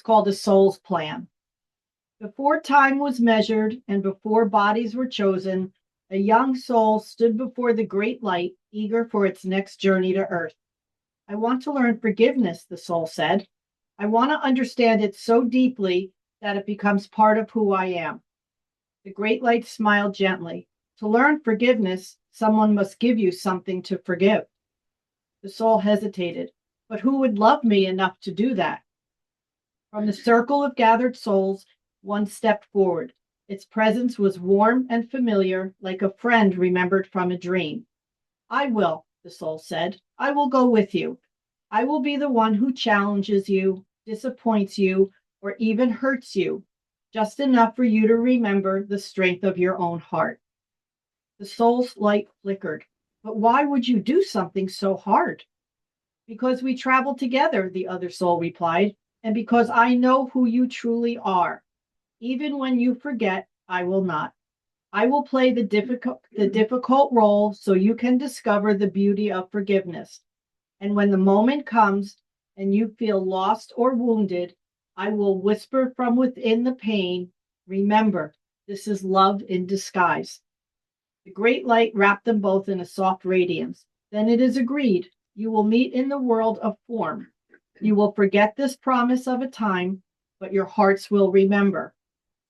It's called a soul's plan. Before time was measured and before bodies were chosen, a young soul stood before the great light, eager for its next journey to earth. I want to learn forgiveness, the soul said. I want to understand it so deeply that it becomes part of who I am. The great light smiled gently. To learn forgiveness, someone must give you something to forgive. The soul hesitated. But who would love me enough to do that? From the circle of gathered souls, one stepped forward. Its presence was warm and familiar, like a friend remembered from a dream. I will, the soul said. I will go with you. I will be the one who challenges you, disappoints you, or even hurts you, just enough for you to remember the strength of your own heart. The soul's light flickered. But why would you do something so hard? Because we travel together, the other soul replied, and because I know who you truly are. Even when you forget, I will not. I will play the difficult role so you can discover the beauty of forgiveness. And when the moment comes and you feel lost or wounded, I will whisper from within the pain, remember, this is love in disguise. The great light wrapped them both in a soft radiance. Then it is agreed, you will meet in the world of form. You will forget this promise of a time, but your hearts will remember.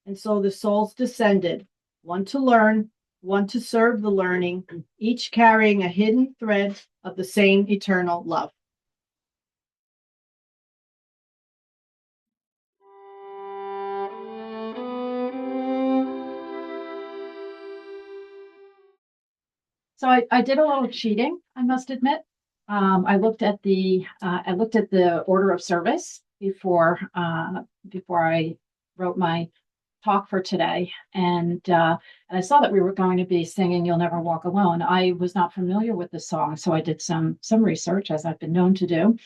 And so the souls descended, one to learn, one to serve the learning, each carrying a hidden thread of the same eternal love. So I did a little cheating, I must admit. I looked at the order of service before I wrote my talk for today, and I saw that we were going to be singing "You'll Never Walk Alone." I was not familiar with the song, so I did some research, as I've been known to do.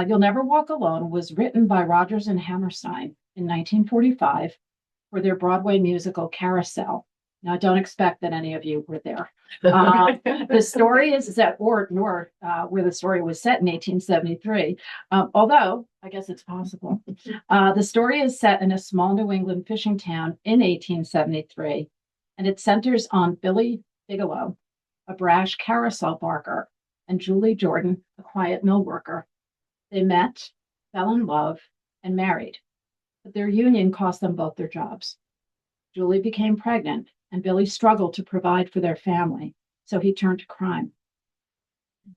"You'll Never Walk Alone" was written by Rodgers and Hammerstein in 1945 for their Broadway musical Carousel. Now, don't expect that any of you were there. The story is set, where the story was set in 1873, although I guess it's possible. The story is set in a small New England fishing town in 1873, and it centers on Billy Bigelow, a brash carousel barker, and Julie Jordan, a quiet mill worker. They met, fell in love, and married, but their union cost them both their jobs. Julie became pregnant, and Billy struggled to provide for their family, so he turned to crime.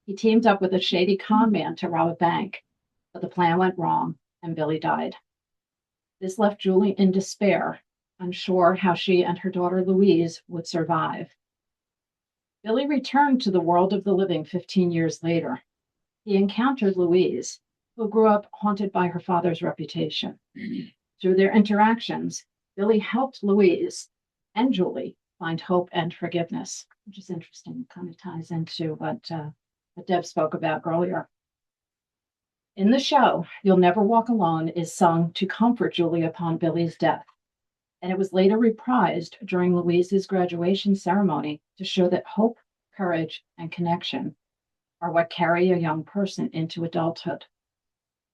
He teamed up with a shady con man to rob a bank, but the plan went wrong, and Billy died. This left Julie in despair, unsure how she and her daughter Louise would survive. Billy returned to the world of the living 15 years later. He encountered Louise, who grew up haunted by her father's reputation. Through their interactions, Billy helped Louise and Julie find hope and forgiveness, which is interesting. It kind of ties into what Deb spoke about earlier. In the show, "You'll Never Walk Alone" is sung to comfort Julie upon Billy's death, and it was later reprised during Louise's graduation ceremony to show that hope, courage, and connection are what carry a young person into adulthood.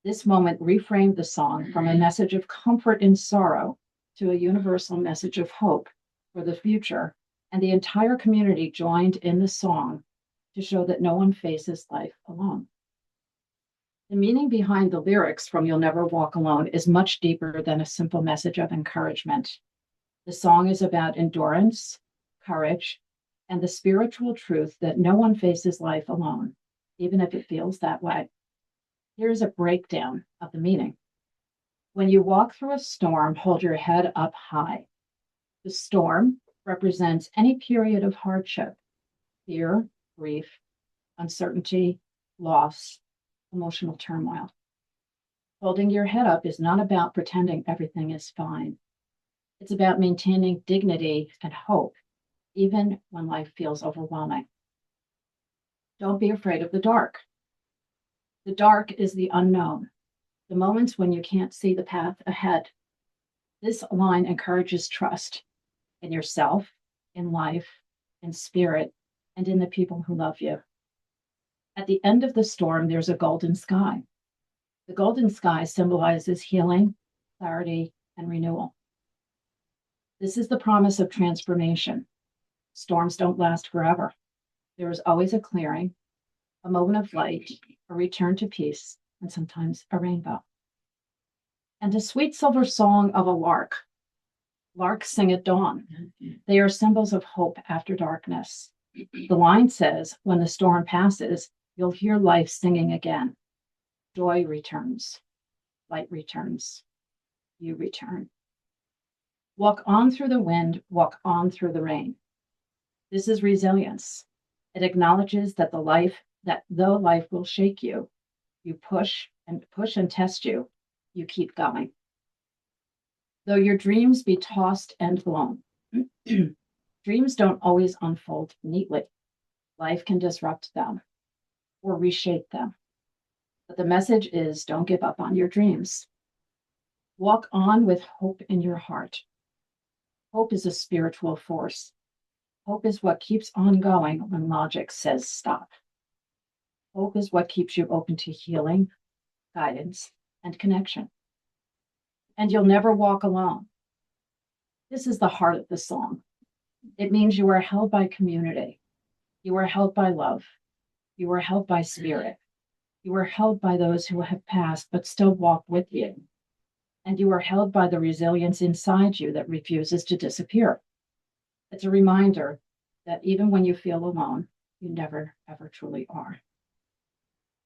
This moment reframed the song from a message of comfort in sorrow to a universal message of hope for the future, and the entire community joined in the song to show that no one faces life alone. The meaning behind the lyrics from "You'll Never Walk Alone" is much deeper than a simple message of encouragement. The song is about endurance, courage, and the spiritual truth that no one faces life alone, even if it feels that way. Here's a breakdown of the meaning. When you walk through a storm, hold your head up high. The storm represents any period of hardship, fear, grief, uncertainty, loss, emotional turmoil. Holding your head up is not about pretending everything is fine. It's about maintaining dignity and hope, even when life feels overwhelming. Don't be afraid of the dark. The dark is the unknown, the moments when you can't see the path ahead. This line encourages trust in yourself, in life, in spirit, and in the people who love you. At the end of the storm, there's a golden sky. The golden sky symbolizes healing clarity, and renewal. This is the promise of transformation. Storms don't last forever. There is always a clearing, a moment of light, a return to peace, and sometimes a rainbow. And a sweet silver song of a lark. Larks sing at dawn. They are symbols of hope after darkness. The line says, when the storm passes, you'll hear life singing again. Joy returns, light returns, you return. Walk on through the wind, walk on through the rain. This is resilience. It acknowledges that though life will shake you, you push and test you, you keep going. Though your dreams be tossed and blown, dreams don't always unfold neatly. Life can disrupt them or reshape them. But the message is, don't give up on your dreams. Walk on with hope in your heart. Hope is a spiritual force. Hope is what keeps on going when logic says stop. Hope is what keeps you open to healing, guidance, and connection. And you'll never walk alone. This is the heart of the song. It means you are held by community. You are held by love. You are held by spirit. You are held by those who have passed but still walk with you. And you are held by the resilience inside you that refuses to disappear. It's a reminder that even when you feel alone, you never, ever truly are.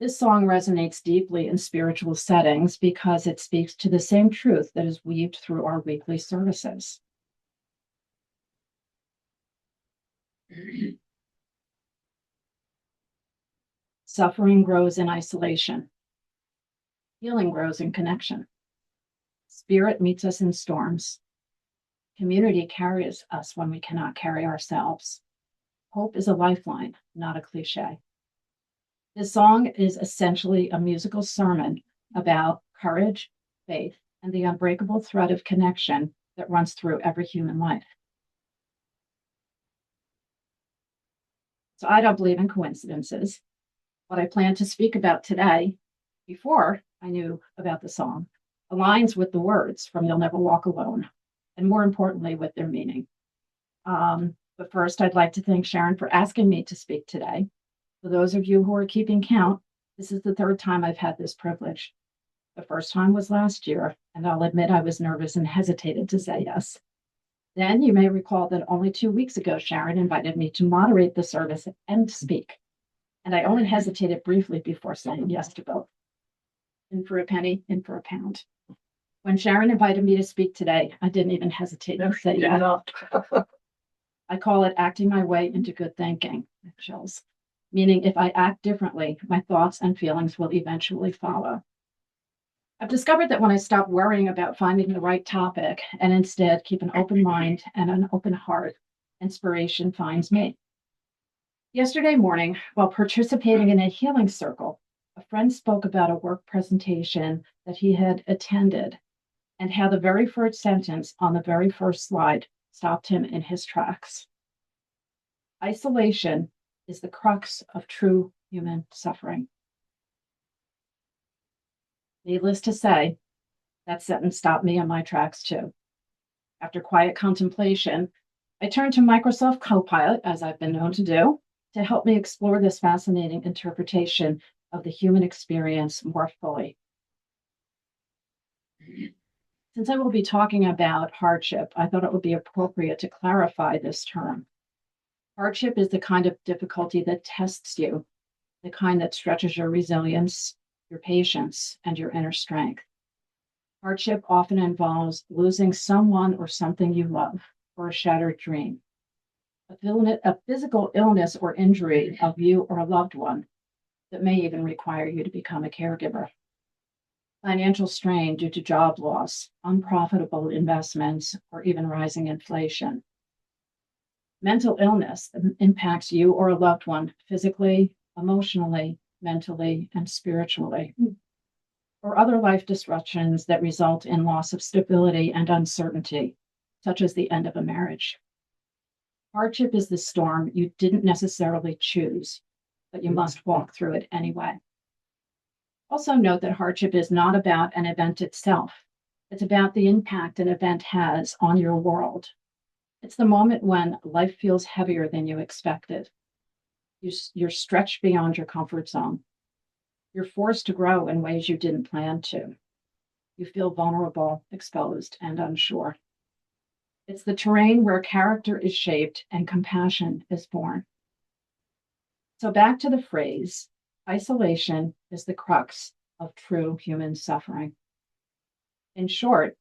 This song resonates deeply in spiritual settings because it speaks to the same truth that is weaved through our weekly services. Suffering grows in isolation. Healing grows in connection. Spirit meets us in storms. Community carries us when we cannot carry ourselves. Hope is a lifeline, not a cliche. This song is essentially a musical sermon about courage, faith, and the unbreakable thread of connection that runs through every human life. So I don't believe in coincidences. What I plan to speak about today, before I knew about the song, aligns with the words from You'll Never Walk Alone, and more importantly, with their meaning. But first, I'd like to thank Sharon for asking me to speak today. For those of you who are keeping count, this is the third time I've had this privilege. The first time was last year, and I'll admit I was nervous and hesitated to say yes. Then you may recall that only 2 weeks ago, Sharon invited me to moderate the service and speak. And I only hesitated briefly before saying yes to both. In for a penny, in for a pound. When Sharon invited me to speak today, I didn't even hesitate to say yes. I call it acting my way into good thinking, chills. Meaning if I act differently, my thoughts and feelings will eventually follow. I've discovered that when I stop worrying about finding the right topic and instead keep an open mind and an open heart, inspiration finds me. Yesterday morning, while participating in a healing circle, a friend spoke about a work presentation that he had attended and how the very first sentence on the very first slide stopped him in his tracks. Isolation is the crux of true human suffering. Needless to say, that sentence stopped me in my tracks too. After quiet contemplation, I turned to Microsoft Copilot, as I've been known to do, to help me explore this fascinating interpretation of the human experience more fully. Since I will be talking about hardship, I thought it would be appropriate to clarify this term. Hardship is the kind of difficulty that tests you, the kind that stretches your resilience, your patience, and your inner strength. Hardship often involves losing someone or something you love, or a shattered dream. A physical illness or injury of you or a loved one that may even require you to become a caregiver. Financial strain due to job loss, unprofitable investments, or even rising inflation. Mental illness that impacts you or a loved one physically, emotionally, mentally, and spiritually. Or other life disruptions that result in loss of stability and uncertainty, such as the end of a marriage. Hardship is the storm you didn't necessarily choose, but you must walk through it anyway. Also note that hardship is not about an event itself. It's about the impact an event has on your world. It's the moment when life feels heavier than you expected. You're stretched beyond your comfort zone. You're forced to grow in ways you didn't plan to. You feel vulnerable, exposed, and unsure. It's the terrain where character is shaped and compassion is born. So, back to the phrase, isolation is the crux of true human suffering. In short,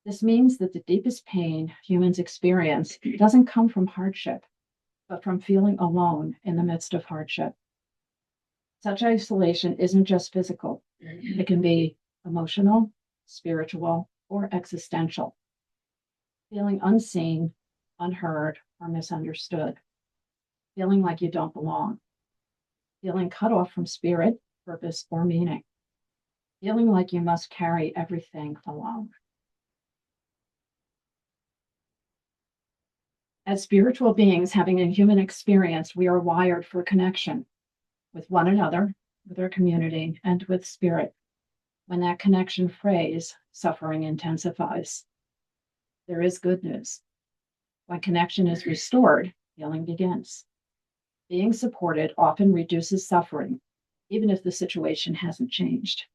this means that the deepest pain humans experience doesn't come from hardship, but from feeling alone in the midst of hardship. Such isolation isn't just physical, it can be emotional, spiritual, or existential. Feeling unseen, unheard, or misunderstood. Feeling like you don't belong. Feeling cut off from spirit, purpose, or meaning. Feeling like you must carry everything alone. As spiritual beings having a human experience, we are wired for connection with one another, with our community, and with spirit. When that connection frays, suffering intensifies. There is good news. When connection is restored, healing begins. Being supported often reduces suffering, even if the situation hasn't changed.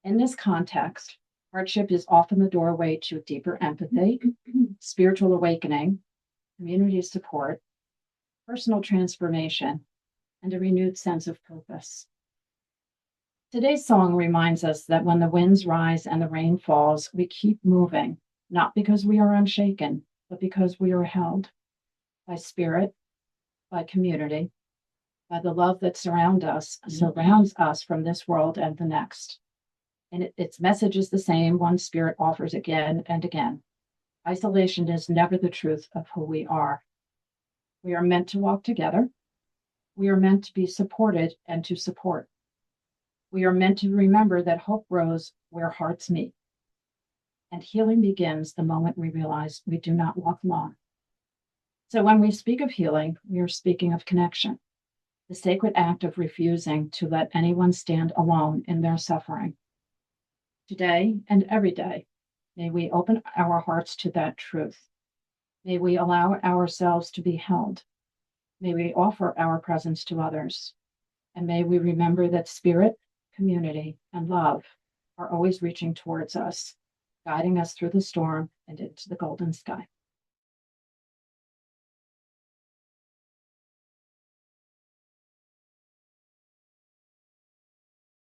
In this context, hardship is often the doorway to deeper empathy, spiritual awakening, community support, personal transformation, and a renewed sense of purpose. Today's song reminds us that when the winds rise and the rain falls, we keep moving, not because we are unshaken, but because we are held by spirit, by community, by the love that surrounds us from this world and the next. And its message is the same one spirit offers again and again. Isolation is never the truth of who we are. We are meant to walk together. We are meant to be supported and to support. We are meant to remember that hope grows where hearts meet. And healing begins the moment we realize we do not walk alone. So when we speak of healing, we are speaking of connection, the sacred act of refusing to let anyone stand alone in their suffering. Today and every day, may we open our hearts to that truth. May we allow ourselves to be held. May we offer our presence to others. And may we remember that spirit, community, and love are always reaching towards us, guiding us through the storm and into the golden sky.